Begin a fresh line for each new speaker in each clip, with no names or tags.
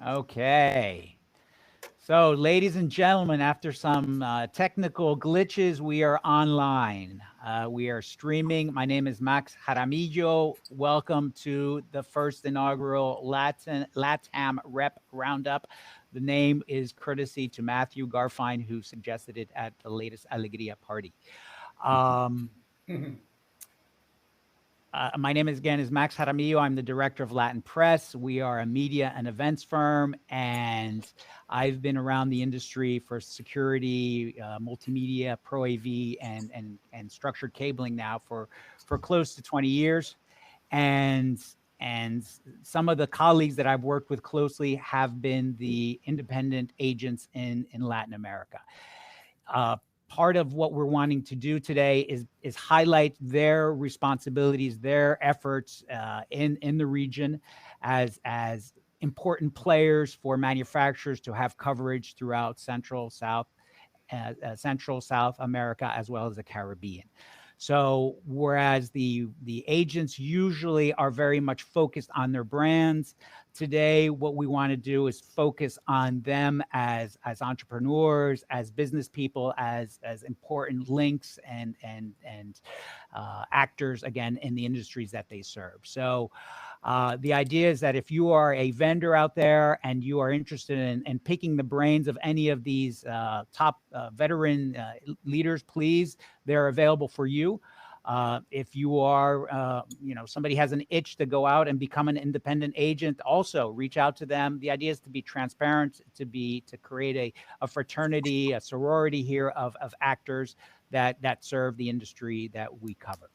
Okay. So, ladies and gentlemen, after some technical glitches, we are online. We are streaming. My name is Max Jaramillo. Welcome to the first inaugural LATAM Rep Roundup. The name is courtesy to Matthew Garfine, who suggested it at the latest Alegria party. Um, my name is Max Jaramillo. I'm the director of Latin Press. We are a media and events firm, and I've been around the industry for security, multimedia, pro AV, and structured cabling now for close to 20 years. And some of the colleagues that I've worked with closely have been the independent agents in Latin America. Part of what we're wanting to do today is highlight their responsibilities, their efforts in the region as important players for manufacturers to have coverage throughout Central South America as well as the Caribbean. So whereas the agents usually are very much focused on their brands, today what we want to do is focus on them as entrepreneurs, as business people, as important links and actors again in the industries that they serve. So the idea is that if you are a vendor out there and you are interested in picking the brains of any of these top veteran leaders, please, they're available for you. If you are, somebody has an itch to go out and become an independent agent, also reach out to them. The idea is to be transparent, to create a fraternity, a sorority here of actors that serve the industry that we cover.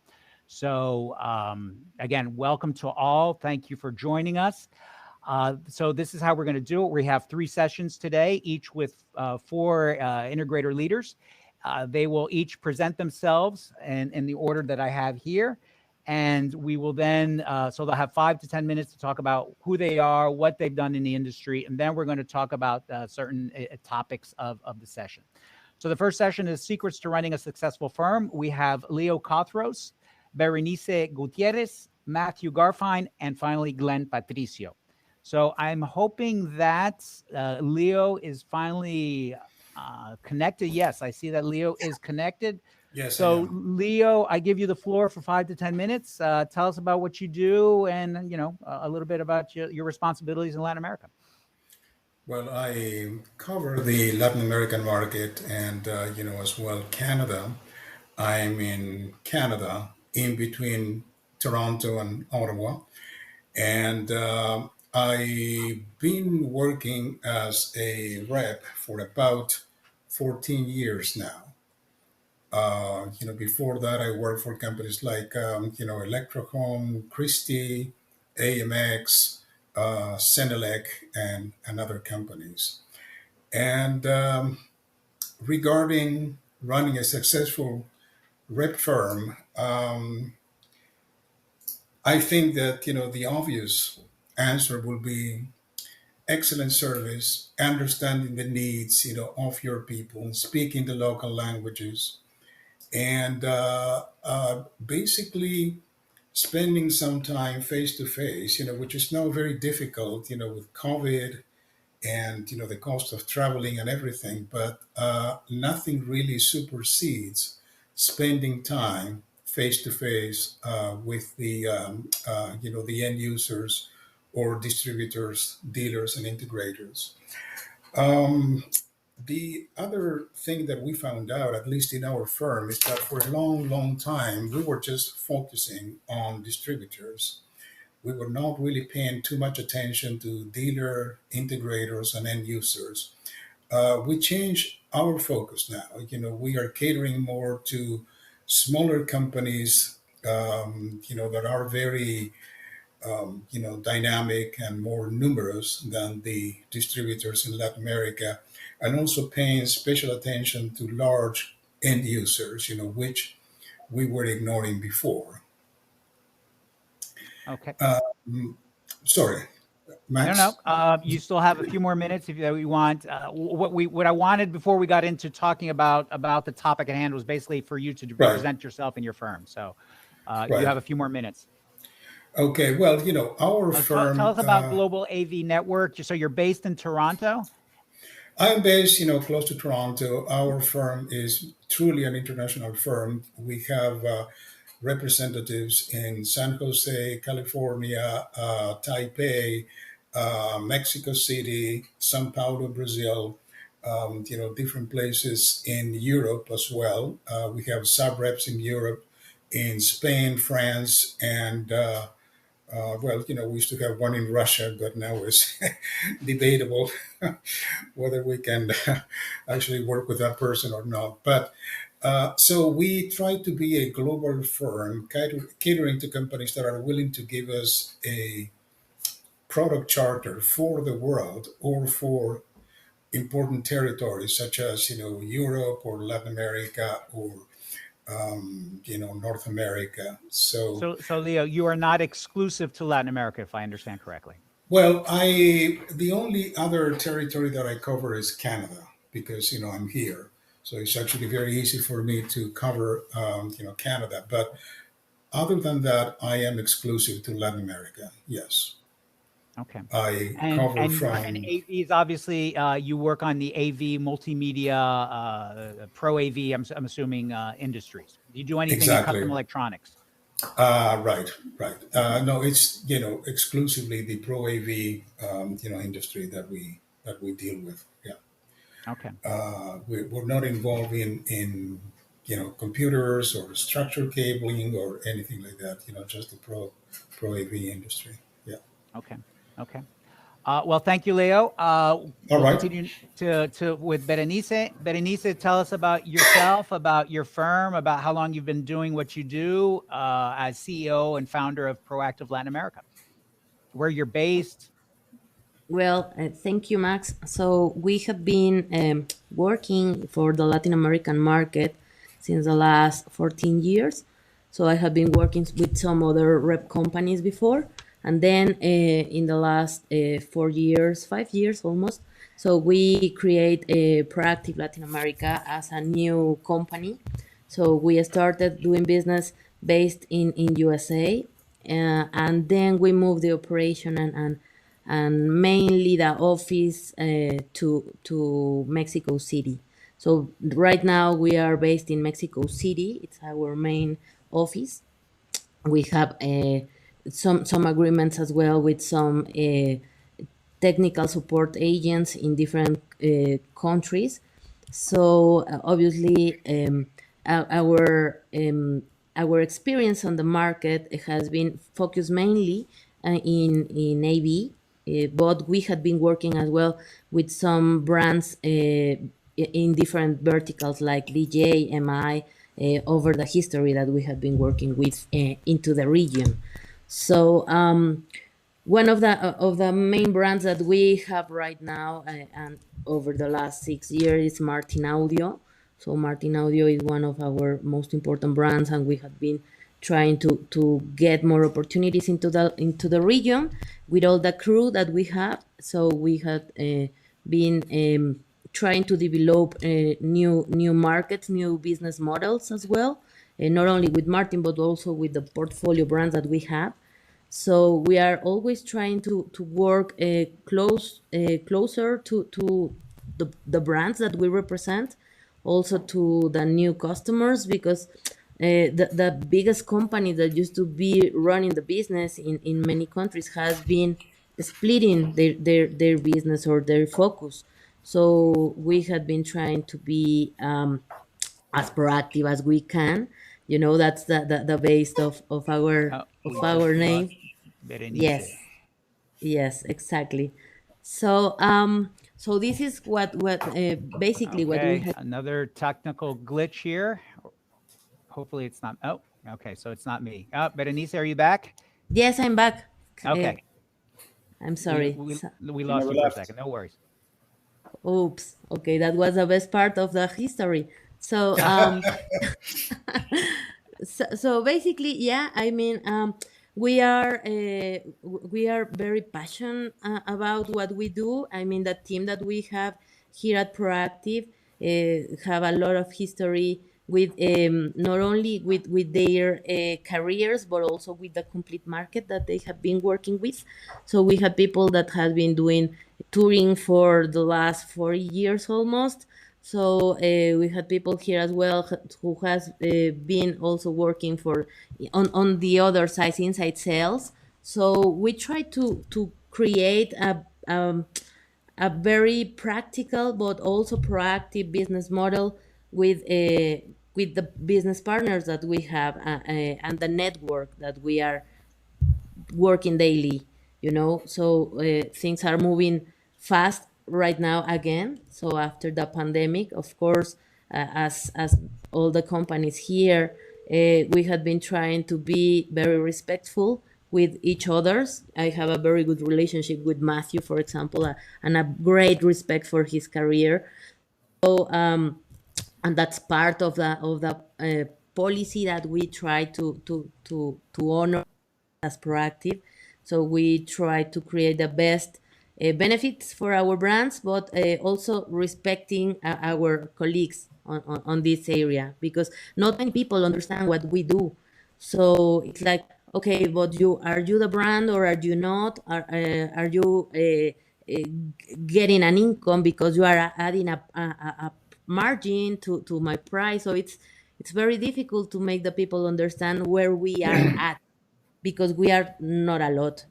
So again, welcome to all. Thank you for joining us. So this is how we're going to do it. We have 3 sessions today, each with 4 integrator leaders. They will each present themselves in the order that I have here. And we will then, so they'll have 5 to 10 minutes to talk about who they are, what they've done in the industry. And then we're going to talk about certain topics of the session. So the first session is Secrets to Running a Successful Firm. We have Leo Cothros, Berenice Gutierrez, Matthew Garfine, and finally, Glenn Patricio. So I'm hoping that Leo is finally connected. Yes, I see that Leo is connected.
Yes.
So Leo, I give you the floor for 5 to 10 minutes. Tell us about what you do and, a little bit about your responsibilities in Latin America.
Well, I cover the Latin American market and, as well Canada. I'm in Canada, in between Toronto and Ottawa. And I've been working as a rep for about 14 years now. Before that, I worked for companies like, Electrohome, Christie, AMX, Senelec, and other companies. And regarding running a successful rep firm, I think that, the obvious answer will be excellent service, understanding the needs, of your people, speaking the local languages, and basically spending some time face to face, which is now very difficult, with COVID and, the cost of traveling and everything. But nothing really supersedes spending time face to face with the end users or distributors, dealers, and integrators. Um, the other thing that we found out, at least in our firm, is that for a long, long time, we were just focusing on distributors. We were not really paying too much attention to dealer, integrators, and end users. We changed our focus now. We are catering more to smaller companies, that are very dynamic and more numerous than the distributors in Latin America, and also paying special attention to large end users, which we were ignoring before.
Okay.
Sorry, Max.
No. You still have a few more minutes if you want. What I wanted before we got into talking about the topic at hand was basically for you to
Right,
present yourself and your firm. So you
right.
have a few more minutes.
Okay, well, our
Tell
firm,
us about Global AV Network. So you're based in Toronto?
I'm based, close to Toronto. Our firm is truly an international firm. We have representatives in San Jose, California, Taipei, Mexico City, Sao Paulo, Brazil, different places in Europe as well. We have sub reps in Europe, in Spain, France, and well, we used to have one in Russia, but now it's debatable whether we can actually work with that person or not. But so we try to be a global firm catering to companies that are willing to give us a product charter for the world or for important territories such as Europe or Latin America or North America. So
So Leo, you are not exclusive to Latin America, if I understand correctly.
well, I the only other territory that I cover is Canada because I'm here, so it's actually very easy for me to cover Canada. But other than that, I am exclusive to Latin America. Yes,
Okay.
I
And
cover
and and
from
AVs, obviously, you work on the AV multimedia, pro AV. I'm assuming industries. Do you do anything in custom
exactly
electronics?
right, right. No, it's exclusively the pro AV industry that we deal with. Yeah.
Okay.
We're not involved in computers or structured cabling or anything like that. Just the pro AV industry. Yeah.
Okay. Okay. Well, thank you, Leo.
All
We'll
right.
continue to with Berenice. Berenice, tell us about yourself, about your firm, about how long you've been doing what you do as CEO and founder of Proactive Latin America, where you're based.
Well, thank you, Max. So we have been working for the Latin American market since the last 14 years. So I have been working with some other rep companies before, and then in the last 4 years, 5 years almost. So we create a Proactive Latin America as a new company. So we started doing business based in USA, and then we moved the operation and mainly the office to Mexico City. So right now we are based in Mexico City. It's our main office. We have some agreements as well with some technical support agents in different countries. So obviously, our experience on the market has been focused mainly in AV, but we had been working as well with some brands in different verticals like DJ, MI, over the history that we have been working with into the region. So one of the main brands that we have right now and over the last 6 years is Martin Audio. So Martin Audio is one of our most important brands, and we have been trying to get more opportunities into the region with all the crew that we have. So we have been trying to develop new markets, new business models as well, not only with Martin but also with the portfolio brands that we have. So we are always trying to work closer to the brands that we represent, also to the new customers, because the biggest company that used to be running the business in many countries has been splitting their business or their focus. So we have been trying to be as proactive as we can. That's the base
Oh,
of
we just
our
lost
name.
Berenice.
Yes, yes, exactly. So so this is what basically what we
Okay,
had.
another technical glitch here. Hopefully it's not. Oh, okay, so it's not me. Berenice, are you back?
Yes, I'm back. Uh,
Okay,
I'm
we
sorry.
we we
You
lost
never
you for a
left.
second. No worries.
Oops. Okay, that was the best part of the history. So so basically, yeah, I mean, we are very passionate about what we do. I mean, the team that we have here at Proactive have a lot of history with not only with their careers, but also with the complete market that they have been working with. So we have people that have been doing touring for the last 40 years almost. So we had people here as well who has been also working for on the other side, inside sales. So we try to create a very practical but also proactive business model with the business partners that we have, and the network that we are working daily, so things are moving fast right now again. So after the pandemic, of course, as all the companies here, we had been trying to be very respectful with each others. I have a very good relationship with Matthew, for example, and a great respect for his career. So and that's part of the policy that we try to honor as proactive. So we try to create the best benefits for our brands, but also respecting our colleagues on this area, because not many people understand what we do. So it's like, okay, but are you the brand or are you not? Are you getting an income because you are adding a margin to my price? So it's very difficult to make the people understand where we are at, because we are not a lot.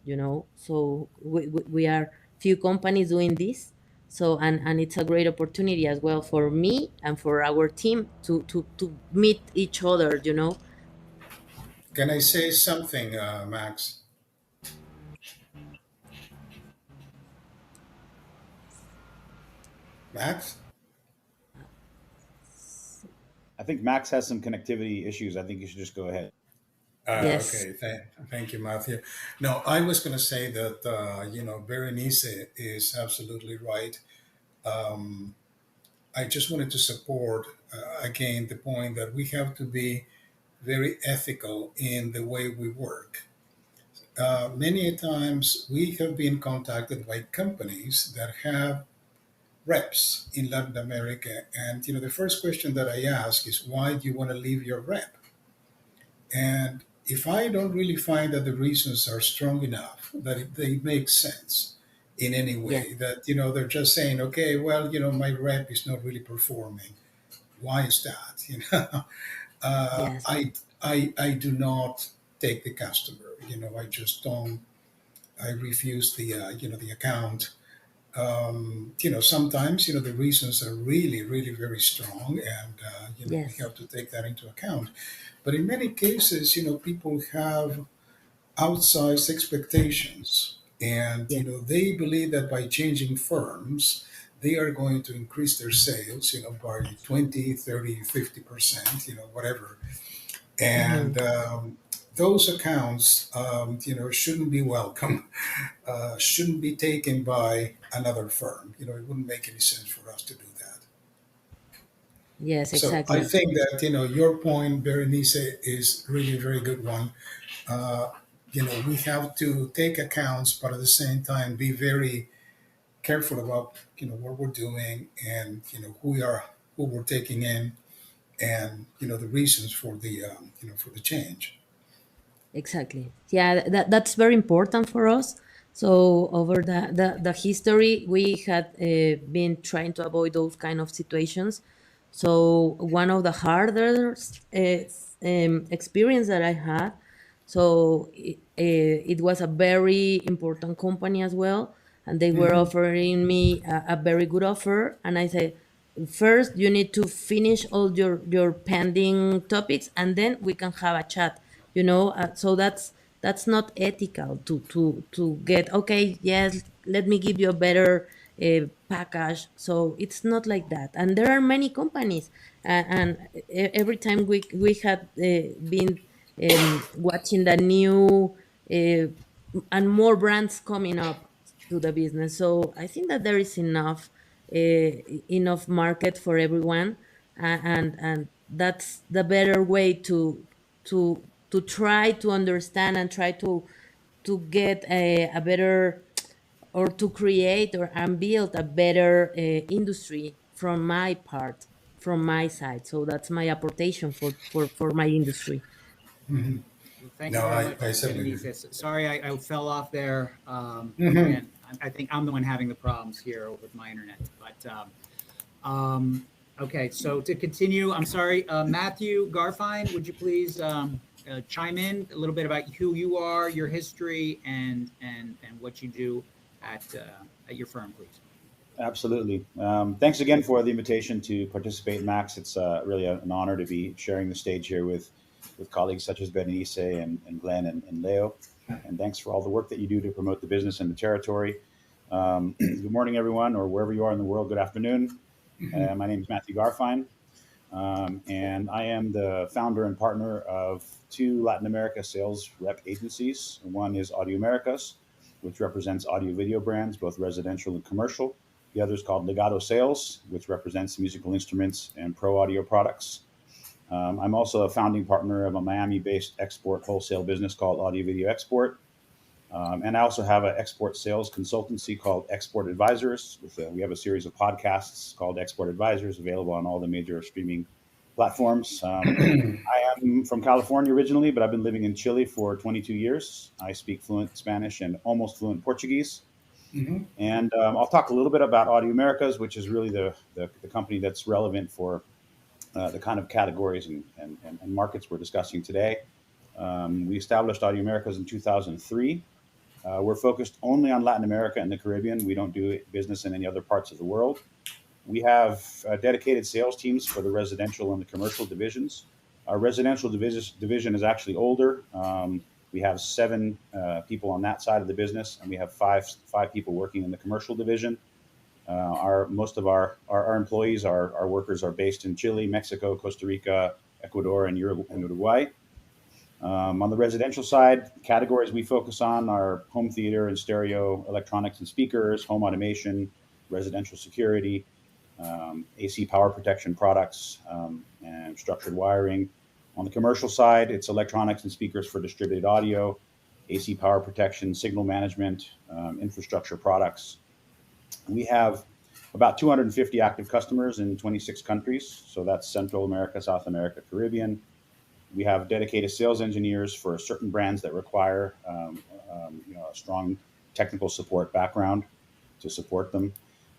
So we are few companies doing this. So and it's a great opportunity as well for me and for our team to meet each other.
Can I say something, Max? Max?
I think Max has some connectivity issues. I think you should just go ahead.
Yes.
Okay, thank you, Matthew. No, I was going to say that, Berenice is absolutely right. I just wanted to support, again, the point that we have to be very ethical in the way we work. Many a times we have been contacted by companies that have reps in Latin America. And, the first question that I ask is, why do you want to leave your rep? And if I don't really find that the reasons are strong enough, that they make sense in any
Yes.
way, that, they're just saying, okay, well, my rep is not really performing. Why is that?
Yes.
I do not take the customer. I just don't. I refuse the account. Sometimes the reasons are really, really very strong, and we
Yes.
have to take that into account. But in many cases, people have outsized expectations, and
Yes.
they believe that by changing firms, they are going to increase their sales, by 20, 30, 50%, whatever.
Hmm.
And those accounts, shouldn't be welcome, shouldn't be taken by another firm. It wouldn't make any sense for us to do that.
Yes,
So I
exactly.
think that, your point, Berenice, is really a very good one. Uh, we have to take accounts, but at the same time, be very careful about, what we're doing, and, who we're taking in, and, the reasons for for the change.
Exactly. Yeah, that's very important for us. So over the history, we had been trying to avoid those kind of situations. So one of the hardest experience that I had, so it was a very important company as well, and they were
Hmm.
offering me a very good offer, and I said, first you need to finish all your pending topics, and then we can have a chat. So that's not ethical to get, okay, yes, let me give you a better package. So it's not like that, and there are many companies, and every time we had been watching the new and more brands coming up to the business. So I think that there is enough market for everyone, and that's the better way to try to understand and try to get a better, or to create or and build a better industry from my part, from my side. So that's my apportation for my industry.
Mhm.
Well, thank
No,
you very much,
I certainly do.
Berenice. Sorry, I fell off there.
Mhm.
Again, I think I'm the one having the problems here with my internet. But okay, so to continue, I'm sorry, Matthew Garfine, would you please chime in a little bit about who you are, your history, and what you do at your firm, please?
Absolutely. Thanks again for the invitation to participate, Max. It's really an honor to be sharing the stage here with colleagues such as Berenice and Glenn and Leo. And thanks for all the work that you do to promote the business in the territory. Good morning, everyone, or wherever you are in the world. Good afternoon. My name is Matthew Garfine, and I am the founder and partner of two Latin America sales rep agencies. One is Audio Americas, which represents audio video brands, both residential and commercial. The other is called Legado Sales, which represents musical instruments and pro audio products. I'm also a founding partner of a Miami-based export wholesale business called Audio Video Export. And I also have an export sales consultancy called Export Advisors. We have a series of podcasts called Export Advisors available on all the major streaming platforms. I am from California originally, but I've been living in Chile for 22 years. I speak fluent Spanish and almost fluent Portuguese.
Mhm.
And I'll talk a little bit about Audio Americas, which is really the company that's relevant for the kind of categories and markets we're discussing today. We established Audio Americas in 2003. We're focused only on Latin America and the Caribbean. We don't do business in any other parts of the world. We have dedicated sales teams for the residential and the commercial divisions. Our residential division is actually older. We have 7 people on that side of the business, and we have five people working in the commercial division. Most of our employees, our workers are based in Chile, Mexico, Costa Rica, Ecuador, and Uruguay. On the residential side, categories we focus on are home theater and stereo, electronics and speakers, home automation, residential security, AC power protection products, and structured wiring. On the commercial side, it's electronics and speakers for distributed audio, AC power protection, signal management, infrastructure products. We have about 250 active customers in 26 countries. So that's Central America, South America, Caribbean. We have dedicated sales engineers for certain brands that require a strong technical support background to support them.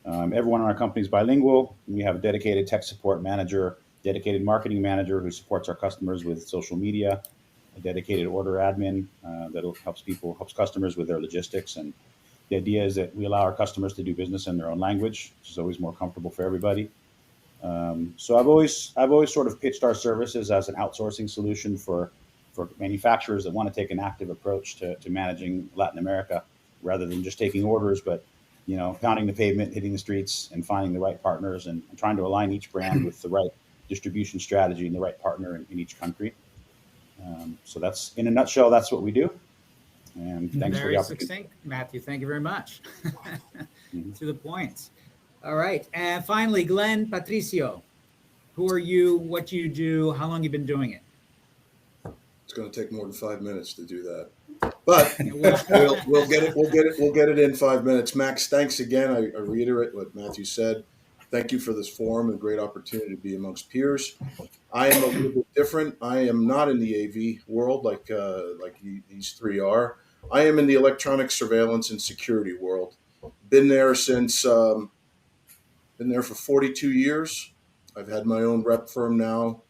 Everyone in our company is bilingual. We have a dedicated tech support manager, dedicated marketing manager who supports our customers with social media, a dedicated order admin that helps customers with their logistics. And the idea is that we allow our customers to do business in their own language, which is always more comfortable for everybody. So I've always sort of pitched our services as an outsourcing solution for manufacturers that want to take an active approach to managing Latin America, rather than just taking orders, but pounding the pavement, hitting the streets, and finding the right partners and trying to align each brand with the right distribution strategy and the right partner in each country. So that's, in a nutshell, that's what we do. And thanks for the
Very
opportunity.
succinct, Matthew. Thank you very much.
Mhm.
To the point. All right. And finally, Glenn Patricio, who are you? What do you do? How long have you been doing it?
It's going to take more than 5 minutes to do that, but we'll get it in 5 minutes. Max, thanks again. I reiterate what Matthew said. Thank you for this forum and great opportunity to be amongst peers. I am a little bit different. I am not in the AV world like these three are. I am in the electronic surveillance and security world. Been there for 42 years. I've had my own rep firm now.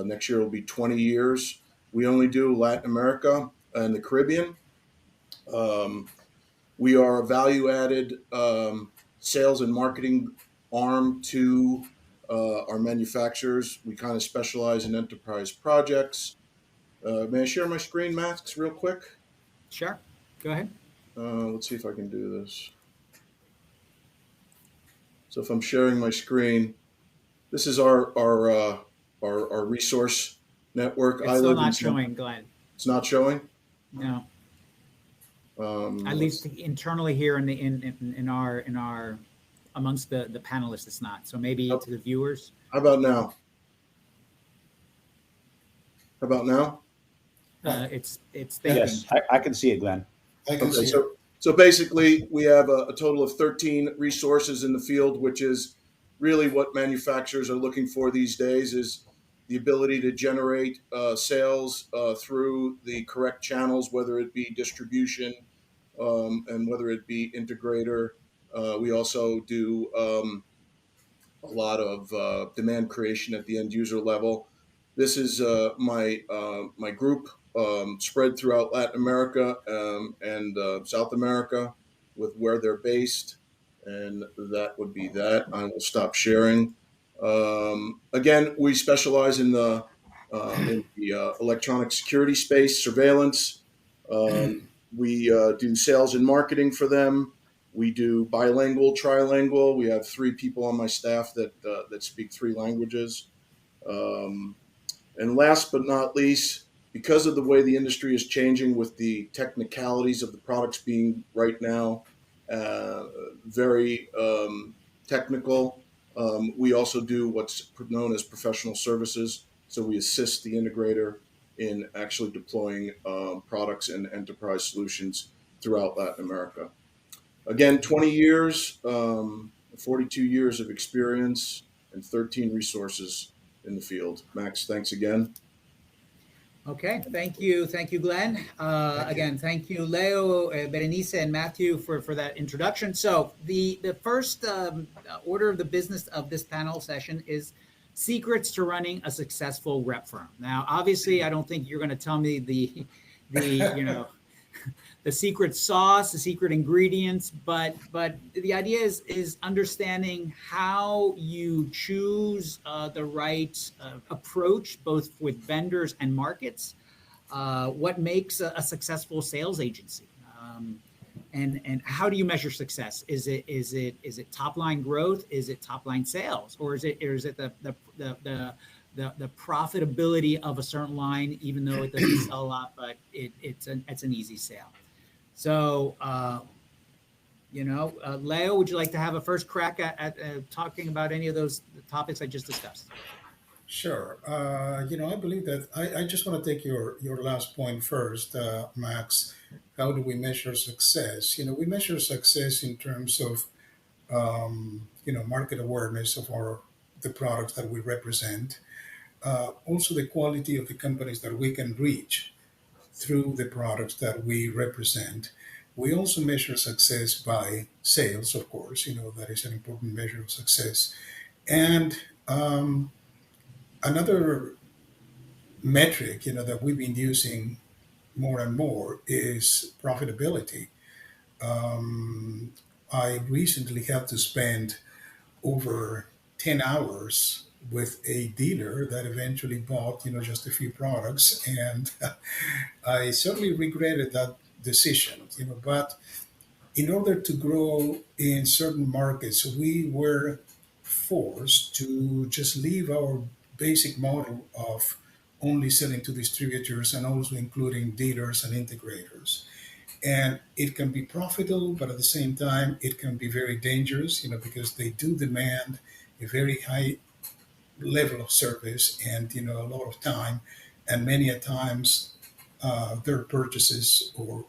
Next year will be 20 years. We only do Latin America and the Caribbean. We are a value-added sales and marketing arm to our manufacturers. We kind of specialize in enterprise projects. May I share my screen, Max, real quick?
Sure. Go ahead.
Let's see if I can do this. So if I'm sharing my screen, this is our resource network.
It's still not showing, Glenn.
It's not showing.
No. At least internally here in our amongst the panelists, it's not. So maybe to the viewers.
How about now? How about now?
It's thinking.
Yes, I can see it, Glenn.
I can see it.
So basically, we have a total of 13 resources in the field, which is really what manufacturers are looking for these days is the ability to generate sales through the correct channels, whether it be distribution and whether it be integrator. We also do a lot of demand creation at the end user level. This is my group spread throughout Latin America and South America with where they're based, and that would be that. I will stop sharing. Again, we specialize in the electronic security space, surveillance. We do sales and marketing for them. We do bilingual, trilingual. We have 3 people on my staff that speak 3 languages. Um, and last but not least, because of the way the industry is changing with the technicalities of the products being right now uh, very technical, we also do what's known as professional services. So we assist the integrator in actually deploying products and enterprise solutions throughout Latin America. Again, 20 years, 42 years of experience, and 13 resources in the field. Max, thanks again.
Okay, thank you, Glenn. Again, thank you, Leo, Berenice, and Matthew for that introduction. So the first order of the business of this panel session is secrets to running a successful rep firm. Now, obviously, I don't think you're going to tell me the the secret sauce, the secret ingredients, but the idea is understanding how you choose the right approach, both with vendors and markets. What makes a successful sales agency, and how do you measure success? Is it top line growth? Is it top line sales, or is it the profitability of a certain line, even though it doesn't sell a lot, but it's an easy sale. So, Leo, would you like to have a first crack at talking about any of those topics I just discussed?
Sure. I believe that I just want to take your last point first, Max. How do we measure success? We measure success in terms of, market awareness of the products that we represent. Also, the quality of the companies that we can reach through the products that we represent. We also measure success by sales, of course. That is an important measure of success. And another metric, that we've been using more and more is profitability. Um, I recently had to spend over 10 hours with a dealer that eventually bought, just a few products. And I certainly regretted that decision, but in order to grow in certain markets, we were forced to just leave our basic model of only selling to distributors and also including dealers and integrators. And it can be profitable, but at the same time, it can be very dangerous, because they do demand a very high level of service and, a lot of time. And many a times, their purchases or,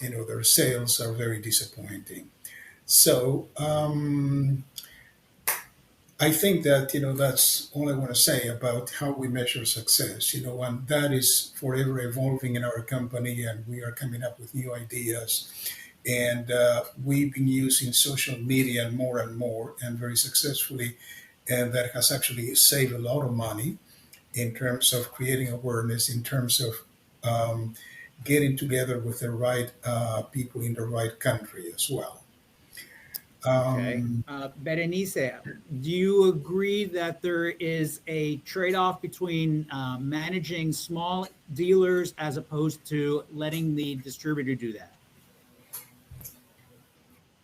their sales are very disappointing. So, I think that that's all I want to say about how we measure success. And that is forever evolving in our company, and we are coming up with new ideas. And we've been using social media more and more, and very successfully, and that has actually saved a lot of money in terms of creating awareness, in terms of getting together with the right people in the right country as well.
Okay.
Um,
Berenice, do you agree that there is a trade-off between managing small dealers as opposed to letting the distributor do that?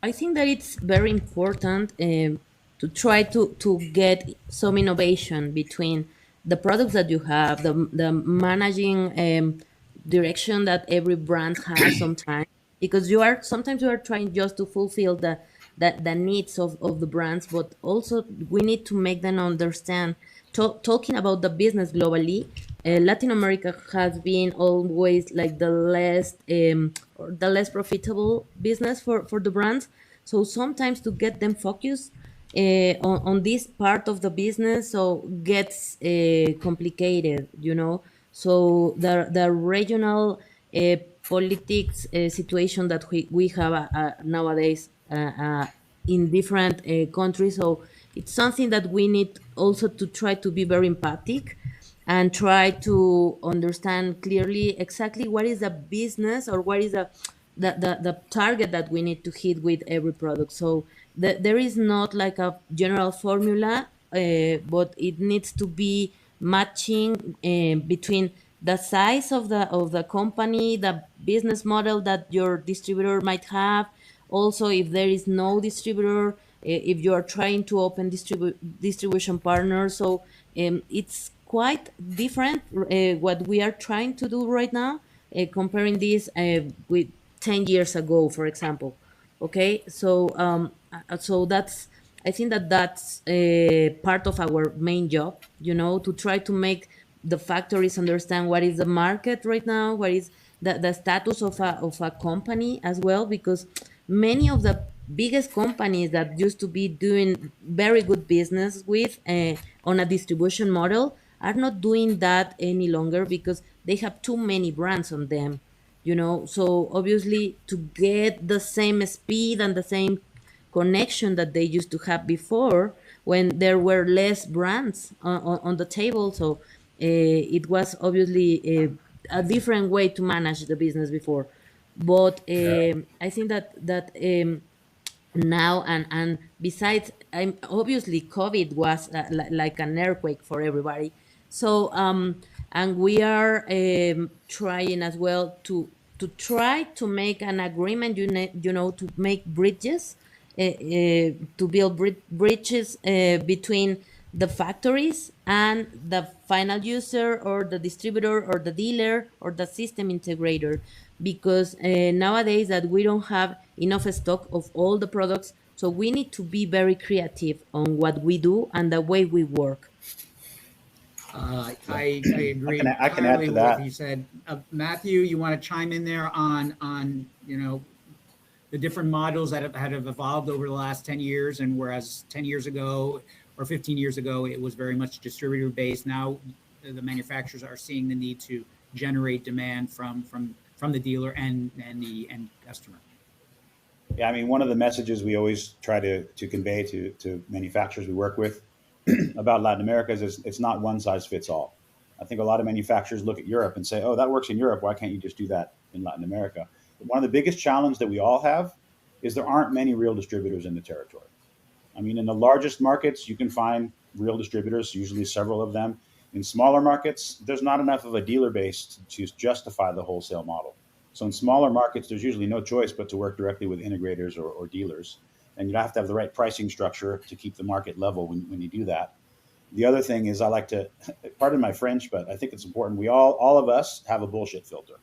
I think that it's very important to try to get some innovation between the products that you have, the managing direction that every brand has sometimes, because sometimes you are trying just to fulfill the needs of the brands, but also we need to make them understand. Talking about the business globally, Latin America has been always like the less or the less profitable business for the brands. So sometimes to get them focused, on this part of the business, so gets complicated, you know. So the regional uh, politics situation that we have nowadays in different countries, so it's something that we need also to try to be very empathic and try to understand clearly exactly what is the business or what is the target that we need to hit with every product. So there is not like a general formula, but it needs to be matching between the size of the company, the business model that your distributor might have. Also, if there is no distributor, if you are trying to open distribution partners, so it's quite different what we are trying to do right now, comparing this with 10 years ago, for example. Okay, so that's, I think that that's part of our main job, you know, to try to make the factories understand what is the market right now, what is the status of a company as well, because many of the biggest companies that used to be doing very good business with on a distribution model are not doing that any longer because they have too many brands on them, you know. So obviously, to get the same speed and the same connection that they used to have before, when there were less brands on the table, so it was obviously a different way to manage the business before. But I think that now, and besides, I'm obviously COVID was like an earthquake for everybody. So and we are trying as well to try to make an agreement, you know, to make bridges, to build bridges between the factories and the final user or the distributor or the dealer or the system integrator, because nowadays that we don't have enough stock of all the products, so we need to be very creative on what we do and the way we work.
I agree
I can add
entirely
to
with what
that.
he said. Matthew, you want to chime in there on you know the different models that have evolved over the last 10 years, and whereas 10 years ago or 15 years ago it was very much distributor based, now the manufacturers are seeing the need to generate demand from the dealer and the end customer.
Yeah, I mean, one of the messages we always try to convey to manufacturers we work with about Latin America is it's not one size fits all. I think a lot of manufacturers look at Europe and say, oh, that works in Europe. Why can't you just do that in Latin America? But one of the biggest challenges that we all have is there aren't many real distributors in the territory. I mean, in the largest markets, you can find real distributors, usually several of them. In smaller markets, there's not enough of a dealer base to justify the wholesale model. So in smaller markets, there's usually no choice but to work directly with integrators or dealers. And you have to have the right pricing structure to keep the market level when you do that. The other thing is I like to, pardon my French, but I think it's important. We all of us have a bullshit filter,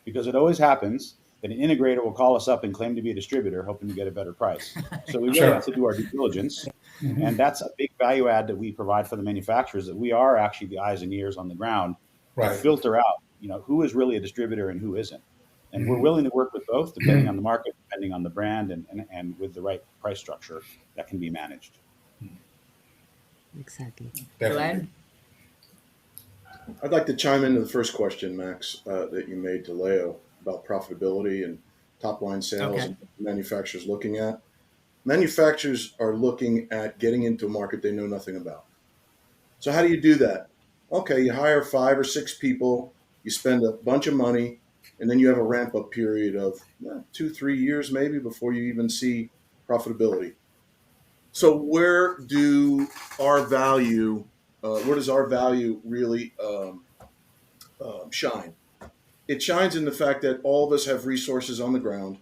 because it always happens that an integrator will call us up and claim to be a distributor, hoping to get a better price. So we really
Sure.
have to do our due diligence. And that's a big value add that we provide for the manufacturers, that we are actually the eyes and ears on the ground to
Right.
filter out, you know, who is really a distributor and who isn't. And we're willing to work with both, depending on the market, depending on the brand, and with the right price structure that can be managed.
Exactly.
Definitely.
Glenn?
I'd like to chime into the first question, Max, that you made to Leo about profitability and top line sales
Okay.
and manufacturers looking at. Manufacturers are looking at getting into a market they know nothing about. So how do you do that? Okay, you hire 5 or 6 people, you spend a bunch of money, and then you have a ramp up period of 2-3 years maybe before you even see profitability. So where does our value really shine? It shines in the fact that all of us have resources on the ground.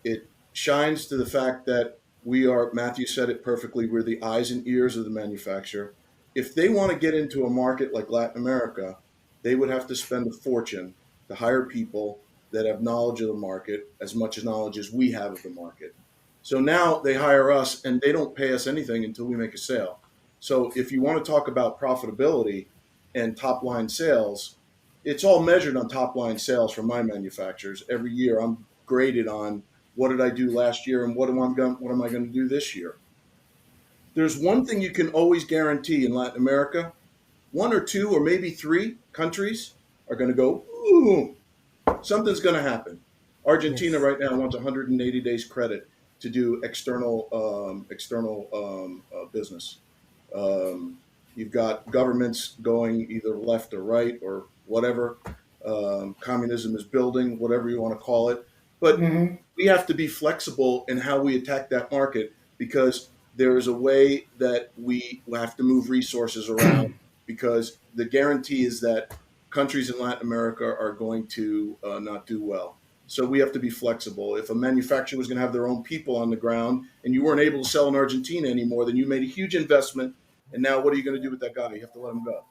It shines to the fact that we are, Matthew said it perfectly, we're the eyes and ears of the manufacturer. If they want to get into a market like Latin America, they would have to spend a fortune to hire people that have knowledge of the market, as much as knowledge as we have of the market. So now they hire us and they don't pay us anything until we make a sale. So if you want to talk about profitability and top line sales, it's all measured on top line sales from my manufacturers. Every year I'm graded on what did I do last year and what am I going to do this year. there's one thing you can always guarantee in Latin America: one or two or maybe three countries are going to go, ooh, something's going to happen. Argentina
Yes.
right now wants 180 days credit to do business. Um, you've got governments going either left or right or whatever. Communism is building, whatever you want to call it. But
Hmm.
we have to be flexible in how we attack that market, because there is a way that we have to move resources around, because the guarantee is that countries in Latin America are going to not do well. So we have to be flexible. If a manufacturer was going to have their own people on the ground and you weren't able to sell in Argentina anymore, then you made a huge investment. And now what are you going to do with that guy? You have to let him go.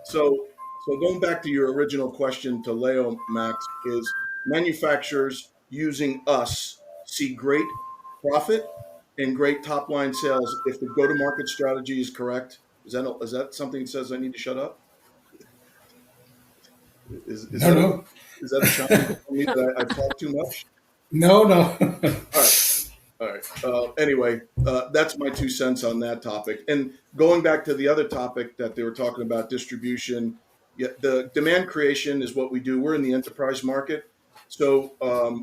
So going back to your original question to Leo, Max, is manufacturers using us see great profit and great top line sales if the go to market strategy is correct. Is that something that says I need to shut up? Is
No,
that
no,
is that a challenge for me that I've talked too much?
no, no.
All right. All right. Anyway, that's my 2 cents on that topic. And going back to the other topic that they were talking about, distribution, yeah, the demand creation is what we do. We're in the enterprise market. So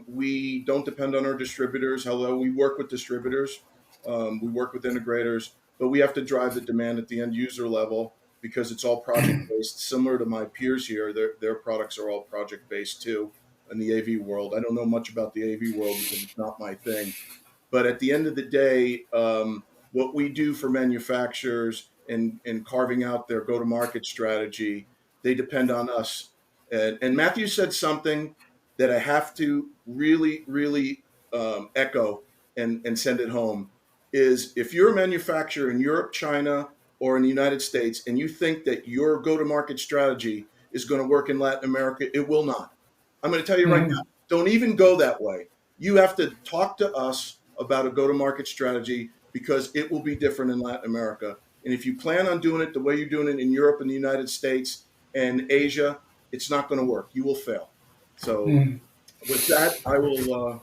we don't depend on our distributors. Hello, we work with distributors, we work with integrators, but we have to drive the demand at the end user level, because it's all project based. Similar to my peers here, their products are all project based too in the AV world. I don't know much about the AV world because it's not my thing. But at the end of the day, what we do for manufacturers in carving out their go-to-market strategy, they depend on us. And Matthew said something that I have to really, really echo and send it home, is if you're a manufacturer in Europe, China, or in the United States, and you think that your go-to-market strategy is going to work in Latin America, it will not. I'm going to tell you right now,
Mhm.
don't even go that way. You have to talk to us about a go-to-market strategy, because it will be different in Latin America. And if you plan on doing it the way you're doing it in Europe and the United States and Asia, it's not going to work. You will fail. So
Mhm.
with that, I will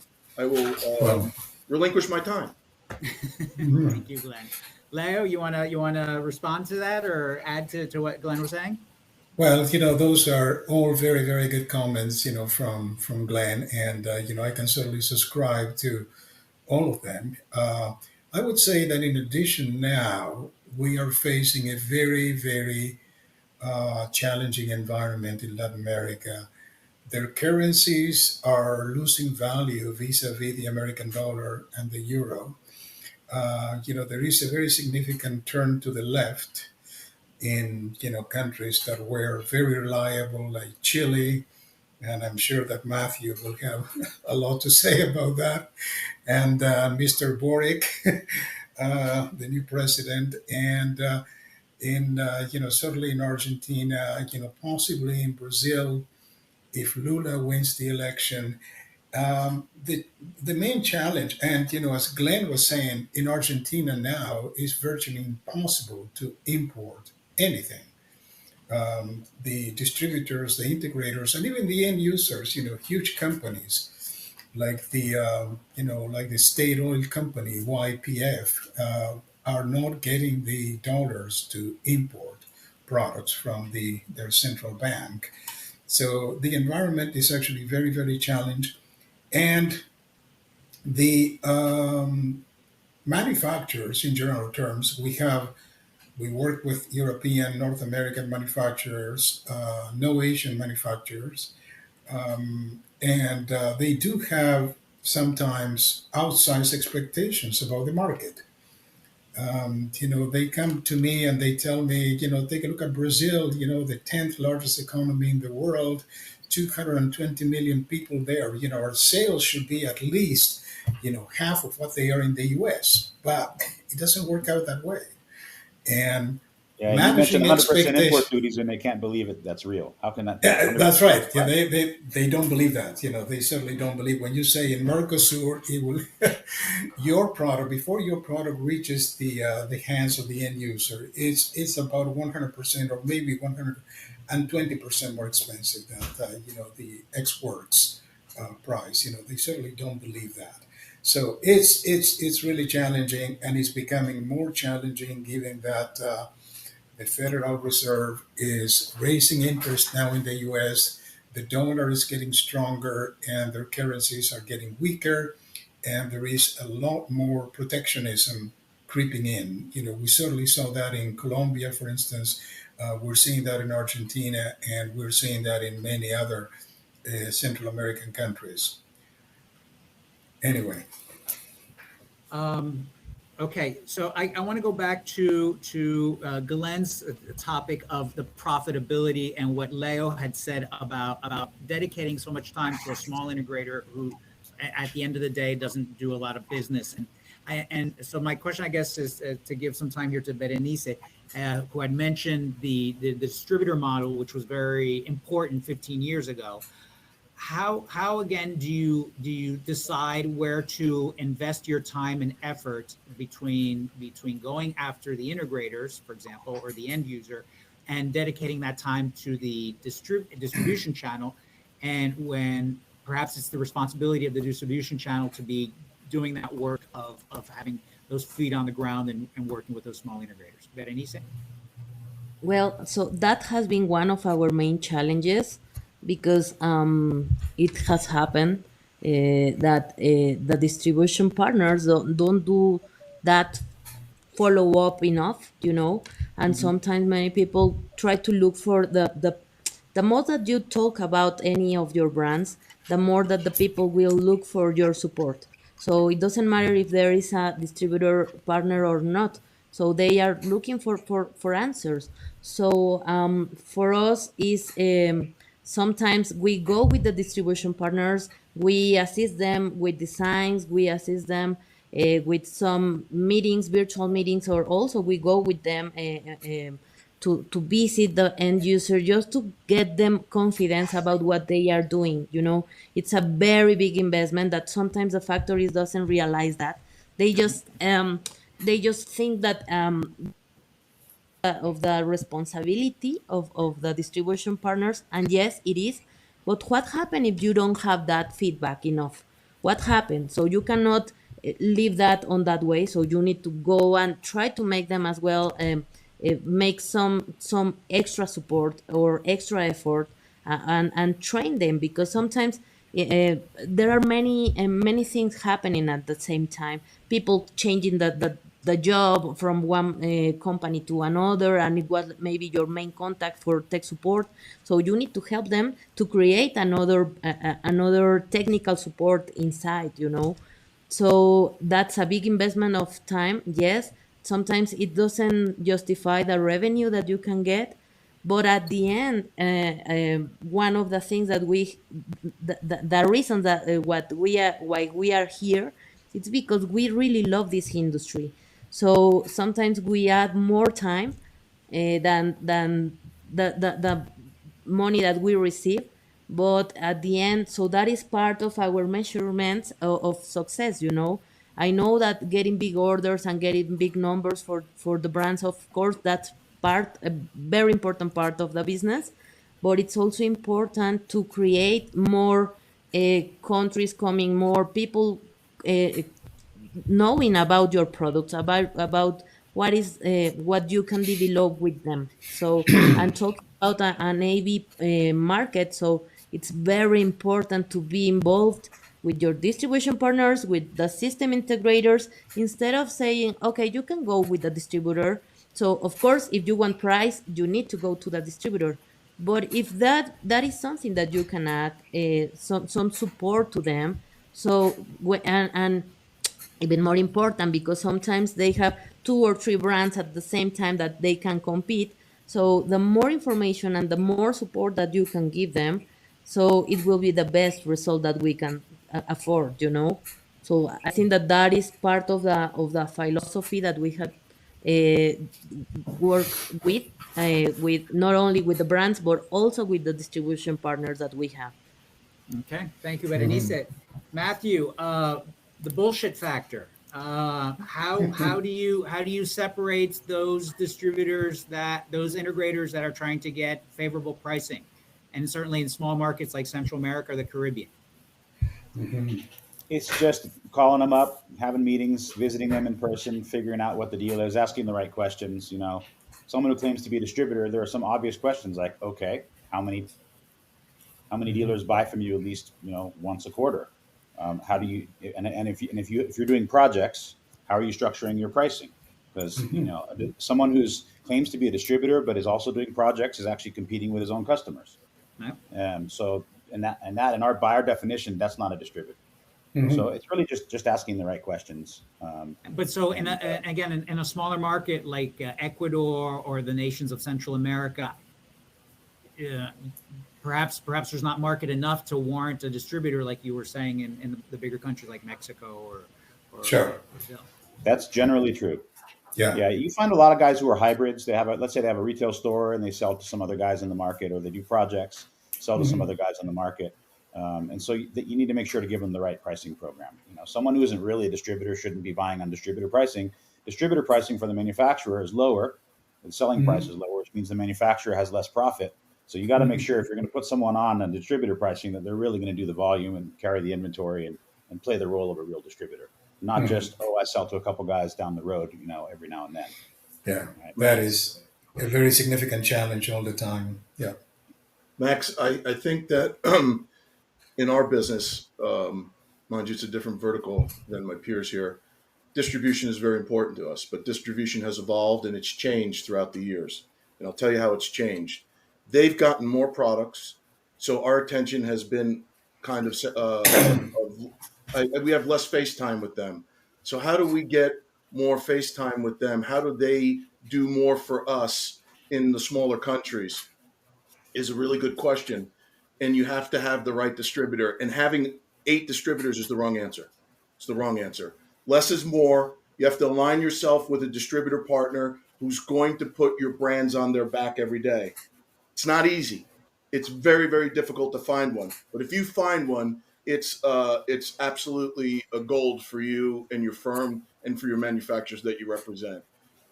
Well,
relinquish my time.
mhm.
Thank you, Glenn. Leo, you wanna respond to that or add to what Glenn was saying?
Well, those are all very, very good comments, from Glenn, and I can certainly subscribe to all of them. I would say that in addition, now we are facing a very, very challenging environment in Latin America. Their currencies are losing value vis-a-vis the American dollar and the euro. There is a very significant turn to the left in countries that were very reliable, like Chile, and I'm sure that Matthew will have a lot to say about that. And Mr. Boric, the new president, and in certainly in Argentina, possibly in Brazil, if Lula wins the election. The main challenge, and as Glenn was saying, in Argentina now is virtually impossible to import anything. The distributors, the integrators, and even the end users, huge companies like the state oil company YPF, are not getting the dollars to import products from their central bank. So the environment is actually very, very challenged, and the manufacturers, in general terms, we work with European, North American manufacturers, no Asian manufacturers, and they do have sometimes outsized expectations about the market. They come to me and they tell me, take a look at Brazil, the 10th largest economy in the world, 220 million people there. Our sales should be at least, half of what they are in the US. But it doesn't work out that way. And
Yeah, you mentioned
managing
100% import
expectations.
duties, and they can't believe it. That's real. How can that be?
Yeah,
100%.
that's right. Yeah,
What?
they don't believe that. They certainly don't believe when you say in Mercosur, it will your product before your product reaches the hands of the end user. It's about 100% or maybe 120% more expensive than the exports price. They certainly don't believe that. So it's really challenging, and it's becoming more challenging given that the Federal Reserve is raising interest now in the U.S. The dollar is getting stronger, and their currencies are getting weaker, and there is a lot more protectionism creeping in. We certainly saw that in Colombia, for instance. We're seeing that in Argentina, and we're seeing that in many other Central American countries. Anyway.
Okay, so I want to go back to Glenn's topic of the profitability and what Leo had said about dedicating so much time to a small integrator who, at the end of the day, doesn't do a lot of business. And so my question, I guess, is to give some time here to Berenice, who had mentioned the distributor model, which was very important 15 years ago. How again do you decide where to invest your time and effort between going after the integrators, for example, or the end user, and dedicating that time to the distribution channel, and when perhaps it's the responsibility of the distribution channel to be doing that work of having those feet on the ground and working with those small integrators? Berenice?
Well, so that has been one of our main challenges because it has happened that the distribution partners don't do that follow up enough, and sometimes many people try to look for the more that you talk about any of your brands, the more that the people will look for your support. So it doesn't matter if there is a distributor partner or not. So they are looking for answers. So for us is sometimes we go with the distribution partners, we assist them with designs, we assist them with some meetings, virtual meetings, or also we go with them to visit the end user just to get them confidence about what they are doing. It's a very big investment that sometimes the factories doesn't realize that. They just think that of the responsibility of the distribution partners, and yes, it is. But what happens if you don't have that feedback enough? What happens? So you cannot leave that on that way. So you need to go and try to make them as well, make some extra support or extra effort, and train them, because sometimes there are many things happening at the same time. People changing the job from one company to another, and it was maybe your main contact for tech support. So you need to help them to create another technical support inside. So that's a big investment of time. Yes, sometimes it doesn't justify the revenue that you can get, but at the end, one of the things that the reason that why we are here, it's because we really love this industry. So sometimes we add more time than the money that we receive. But at the end, so that is part of our measurements of success. I know that getting big orders and getting big numbers for the brands, of course, that's a very important part of the business. But it's also important to create more countries coming, more people uh, knowing about your products, about what you can develop with them. So, and talking about an AV market, so it's very important to be involved with your distribution partners, with the system integrators, instead of saying, okay, you can go with the distributor. So of course, if you want price, you need to go to the distributor. But if that is something that you can add some support to them. So and even more important, because sometimes they have two or three brands at the same time that they can compete. So the more information and the more support that you can give them, so it will be the best result that we can afford. So I think that is part of the philosophy that we have work with not only with the brands but also with the distribution partners that we have.
Okay, thank you, Berenice. Matthew, the bullshit factor. How do you separate those distributors, those integrators that are trying to get favorable pricing, and certainly in small markets like Central America or the Caribbean?
It's just calling them up, having meetings, visiting them in person, figuring out what the deal is, asking the right questions. You know, someone who claims to be a distributor, there are some obvious questions like, okay, how many dealers buy from you at least, you know, once a quarter? How do you, and if you're doing projects, how are you structuring your pricing? Because, you know, someone who's claims to be a distributor but is also doing projects is actually competing with his own customers.
Yep.
So in our definition, that's not a distributor. So it's really just asking the right questions.
But so, again, in a smaller market like Ecuador or the nations of Central America, uh, perhaps there's not market enough to warrant a distributor, like you were saying, in the bigger countries like Mexico or
Sure.
Brazil.
That's generally true.
Yeah.
Yeah, you find a lot of guys who are hybrids. They have let's say they have a retail store and they sell to some other guys in the market, or they do projects, sell to some other guys in the market. And so you need to make sure to give them the right pricing program. You know, someone who isn't really a distributor shouldn't be buying on distributor pricing. Distributor pricing for the manufacturer is lower, the selling price is lower, which means the manufacturer has less profit. So you got to make sure if you're going to put someone on distributor pricing that they're really going to do the volume and carry the inventory and play the role of a real distributor, not just, I sell to a couple guys down the road, you know, every now and then.
Yeah.
Right?
That is a very significant challenge all the time. Yeah.
Max, I think that in our business, mind you, it's a different vertical than my peers here. Distribution is very important to us, but distribution has evolved and it's changed throughout the years. And I'll tell you how it's changed. They've gotten more products, so our attention has been kind of, we have less face time with them. So how do we get more face time with them? How do they do more for us in the smaller countries? Is a really good question. And you have to have the right distributor. And having 8 distributors is the wrong answer. It's the wrong answer. Less is more. You have to align yourself with a distributor partner who's going to put your brands on their back every day. It's not easy. It's very, very difficult to find one. But if you find one, it's absolutely a gold for you and your firm and for your manufacturers that you represent.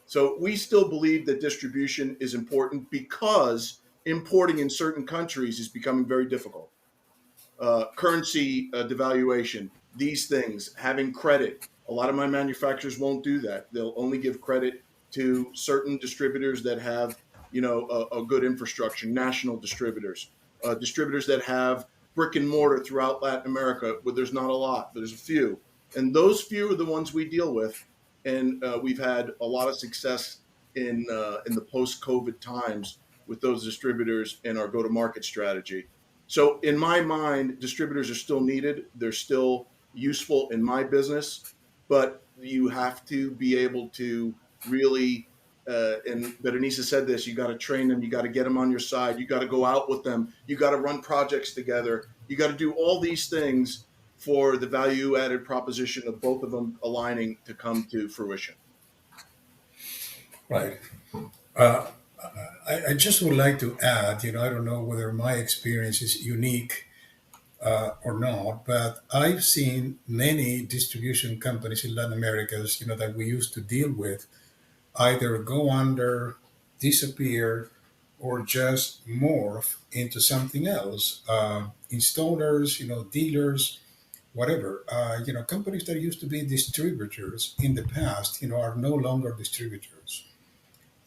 So we still believe that distribution is important because importing in certain countries is becoming very difficult. Currency devaluation, these things, having credit. A lot of my manufacturers won't do that. They'll only give credit to certain distributors that have, you know, a good infrastructure, national distributors, distributors that have brick and mortar throughout Latin America, where there's not a lot, but there's a few. And those few are the ones we deal with. And we've had a lot of success in the post-COVID times with those distributors and our go-to-market strategy. So in my mind, distributors are still needed. They're still useful in my business, but you have to be able to really, and Berenice said this, you got to train them. You got to get them on your side. You got to go out with them. You got to run projects together. You got to do all these things for the value added proposition of both of them aligning to come to fruition.
Right. I just would like to add, you know, I don't know whether my experience is unique or not, but I've seen many distribution companies in Latin America, you know, that we used to deal with either go under, disappear, or just morph into something else. Installers, you know, dealers, whatever. You know, companies that used to be distributors in the past, you know, are no longer distributors.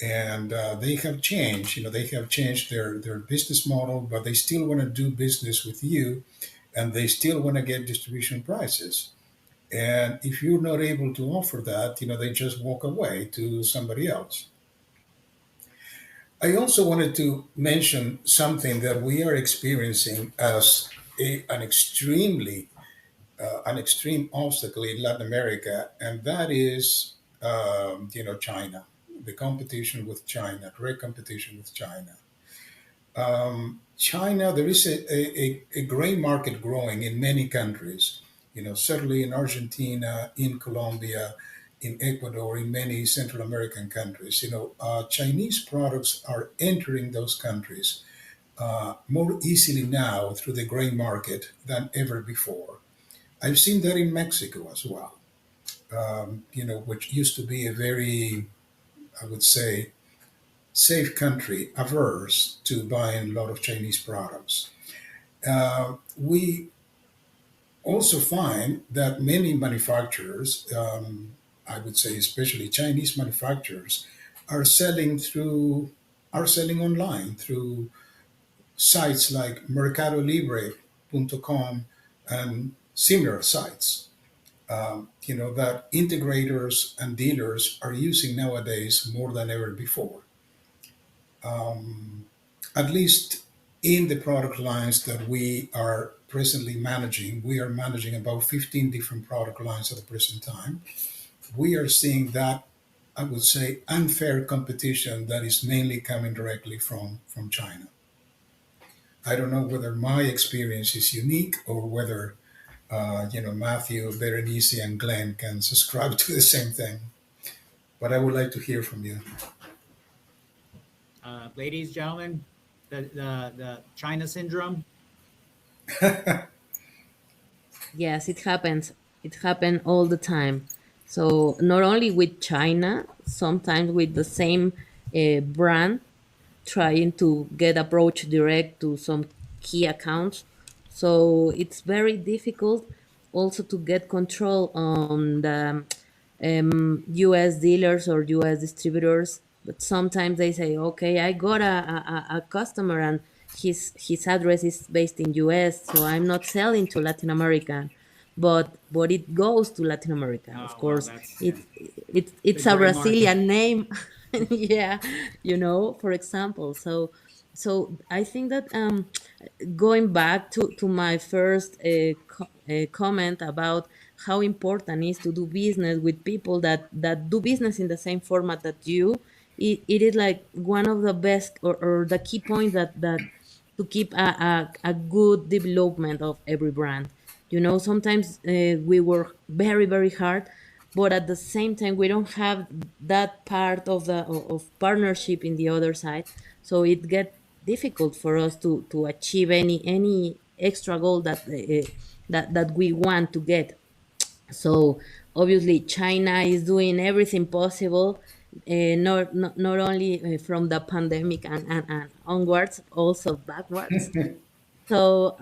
And they have changed, you know, they have changed their business model, but they still want to do business with you and they still want to get distribution prices. And if you're not able to offer that, you know, they just walk away to somebody else. I also wanted to mention something that we are experiencing as an extreme obstacle in Latin America, and that is, you know, China, the competition with China, direct competition with China. China, there is a gray market growing in many countries, you know, certainly in Argentina, in Colombia, in Ecuador, in many Central American countries. You know, Chinese products are entering those countries more easily now through the gray market than ever before. I've seen that in Mexico as well, you know, which used to be a very, I would say, safe country, averse to buying a lot of Chinese products. We also find that many manufacturers, I would say especially Chinese manufacturers, are selling through are selling online through sites like MercadoLibre.com and similar sites. That integrators and dealers are using nowadays more than ever before. At least in the product lines that we are presently managing, we are managing about 15 different product lines at the present time. We are seeing that, I would say, unfair competition that is mainly coming directly from China. I don't know whether my experience is unique or whether, Matthew, Berenice, and Glenn can subscribe to the same thing. But I would like to hear from you.
Ladies, gentlemen, the China syndrome.
Yes, it happens. It happens all the time. So not only with China, sometimes with the same brand, trying to get approach direct to some key accounts. So it's very difficult also to get control on the US dealers or US distributors. But sometimes they say, okay, I got a customer and his address is based in US, so I'm not selling to Latin America. But it goes to Latin America. Of
Oh well,
course,
that's yeah,
it's
big
a
gray market.
Brazilian name. Yeah, for example. So I think that going back to my first comment about how important it is to do business with people that do business in the same format that you, it is like one of the best or the key points that to keep a good development of every brand. Sometimes we work very, very hard, but at the same time we don't have that part of partnership in the other side, so it gets difficult for us to achieve any extra goal that we want to get. So obviously China is doing everything possible, not only from the pandemic and onwards, also backwards. So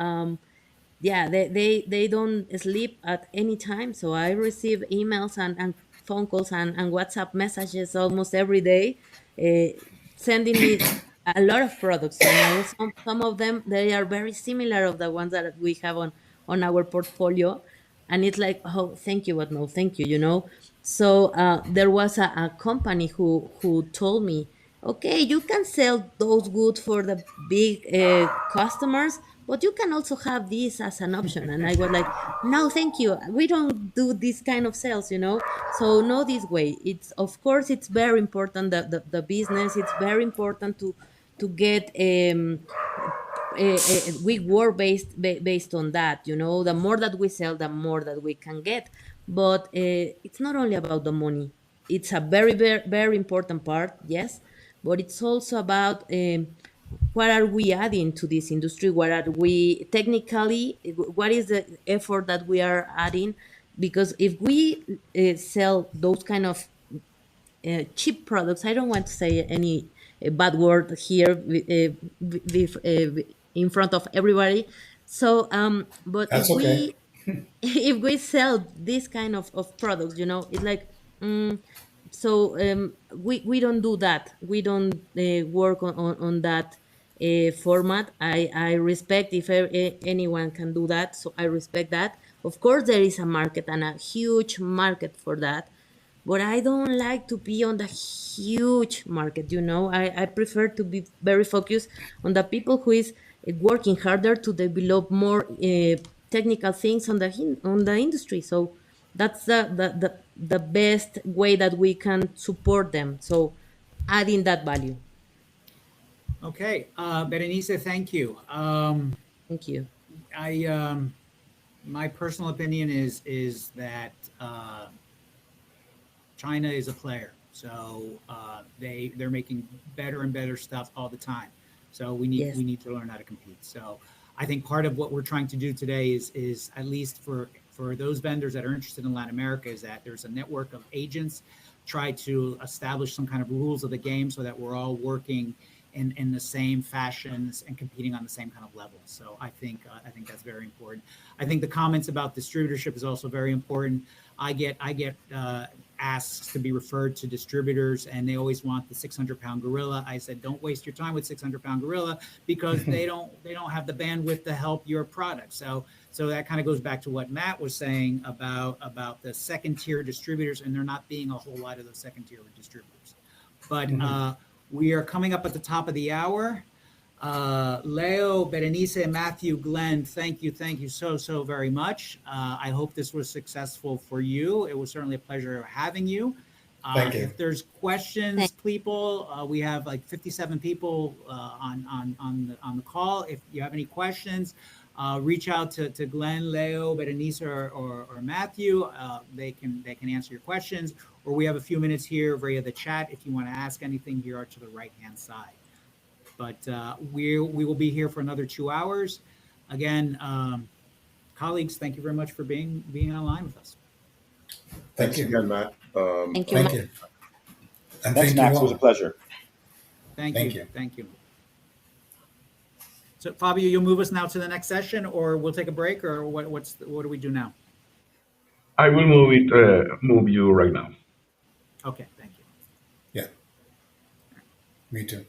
yeah, they don't sleep at any time. So I receive emails and phone calls and WhatsApp messages almost every day, sending me a lot of products. Some of them, they are very similar of the ones that we have on our portfolio, and it's like, oh, thank you, but no thank you. So there was a company who told me, okay, you can sell those goods for the big customers, but you can also have this as an option. And I was like, no thank you, we don't do this kind of sales. So no, this way, it's, of course, it's very important that the business, it's very important to get we work based on that. The more that we sell, the more that we can get. But it's not only about the money. It's a very, very, very important part, yes, but it's also about what are we adding to this industry, what are we technically, what is the effort that we are adding. Because if we sell those kind of cheap products. I don't want to say any bad word here in front of everybody. So, but if
That's okay.
we if we sell this kind of products, it's like, so we don't do that. We don't work on that format. I respect if anyone can do that, so I respect that. Of course, there is a market and a huge market for that, but I don't like to be on the huge market. I prefer to be very focused on the people who is working harder to develop more technical things on the industry. So that's the best way that we can support them. So adding that value.
Okay, Berenice, thank you.
Thank you.
I My personal opinion is that China is a player, so they're making better and better stuff all the time. So
Yes.
we need to learn how to compete. So I think part of what we're trying to do today is at least for those vendors that are interested in Latin America, is that there's a network of agents, try to establish some kind of rules of the game so that we're all working in the same fashions and competing on the same kind of level. So I think that's very important. I think the comments about distributorship is also very important. I get asks to be referred to distributors, and they always want the 600-pound gorilla. I said, don't waste your time with 600-pound gorilla, because they don't have the bandwidth to help your product. So that kind of goes back to what Matt was saying about the second tier distributors, and there not being a whole lot of those second tier distributors. But we are coming up at the top of the hour. Leo, Berenice, Matthew, Glenn, thank you so very much. I hope this was successful for you. It was certainly a pleasure having you.
Thank you.
If there's questions, people, we have like 57 people on the call. If you have any questions, reach out to Glenn, Leo, Berenice, or Matthew. They can answer your questions, or we have a few minutes here via the chat if you want to ask anything here to the right-hand side. But we will be here for another 2 hours. Again, colleagues, thank you very much for being online with us.
Thank you
again, Matt.
Thank you.
Thank you. And
Thanks,
thank
Max.
you
It was a
all.
pleasure.
Thank
Thank
you.
you.
Thank you. So Fabio, you'll move us now to the next session, or we'll take a break, or what do we do now?
I will move you right now.
Okay, thank you.
Yeah. Me too.